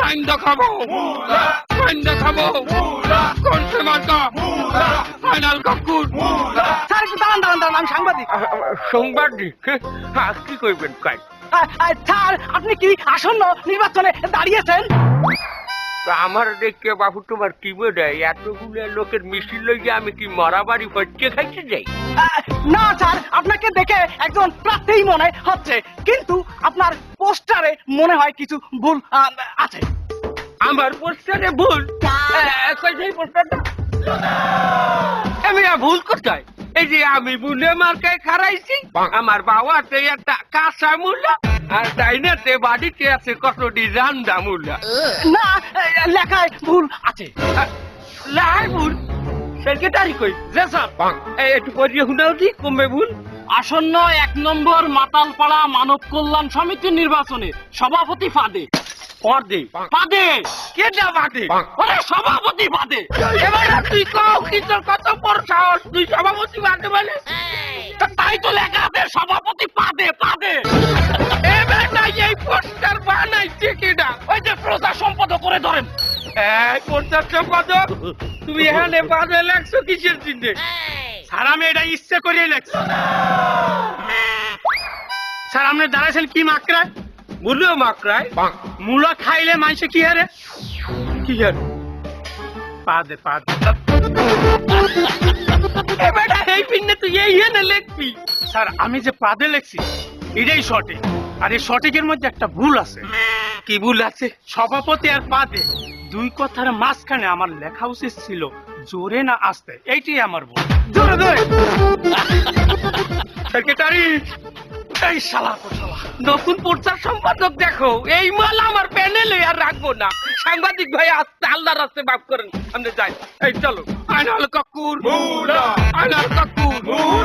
রাইন্দা খাবো রাইন্দা খাবো কোন সে মার্কা ফাইনাল কাকুর। স্যার একটু দাঁড়ান দাঁড়ান দাঁড়ান, আমি সাংবাদিক। সাংবাদিক কি করবেন কাজ? স্যার আপনি কি আসন্ন নির্বাচনে দাঁড়িয়েছেন? আমার দেখে বাবু তোমার কি বোধ হয় এতগুলো লোকের মিছিল লইয়া আমি কি মারামারি হচ্ছে খাইতে যাই? না স্যার, আপনাকে দেখে একজন প্রার্থী মনে হচ্ছে, কিন্তু আপনার পোস্টারে মনে হয় কিছু ভুল আছে। আমার পোস্টারে ভুল? কোথায় পোস্টারটা? আমি ভুল কোথায়? এই যে আমি বুলে মার্কায় খারাইছি, আমার বাবাতে একটা কাঁচা মূলা আর ডাইনাতে বাড়িতে আছে কত ডিজাইনদা মূলা। না, লেখায় ভুল আছে। লাই ভুল? সেক্রেটারি কই? যে স্যার একটু পড়িয়ে শুনাও দি কমবে ভুল। আসন্ন 1 নম্বর মাতালপাড়া মানব কল্যাণ সমিতির নির্বাচনে সভাপতি ফাদে পদে ফাদে কেটা বাদে? ওরে সভাপতি ফাদে। এবার তুই কও কি তোর কত বড় সাহস, তুই সভাপতি বাদে বলে? তাই তো লেখা আছে সভাপতি পাদে পাদে। এবার না এই পোস্টার বানাইছে কেডা? ওই যে প্রচার সম্পাদক করে ধরেন। এই পোস্টার সম্পাদক তুমি এখানে বাদে লাগছো কিসের চিন্তে? স্যার আমি এটা ইচ্ছে করে লেখছি। স্যার আপনি দাঁড়াইছেন কি মাকড়ায়? বুঝলো মাকড়ায় মূলা খাইলে মানুষে কি হারে? কি জানো? পাদে পাদে। এবার এই পিনে তুই এই এনে লিখবি। স্যার আমি যে পাদে লেখছি এটাই সঠিক, আর এই সঠিকের মধ্যে একটা ভুল আছে। কি ভুল আছে? সভাপতি আর পাদে দুই কথার মাঝখানে আমার লেখা উচিত ছিল জোরে না আস্তে, এইটাই আমার ভুল। জোরে জোরে। সেক্রেটারি এই শালা তো শালা। নতুন প্রচার সম্পাদক দেখো, এই মাল আমার প্যানেলে আর রাখবো না। সাংবাদিক ভাই আস্তে আল্লাহর রাস্তে মাফ করেন, আমরা যাই। এই চলো আইনাল কাকুর আইনাল কাকুর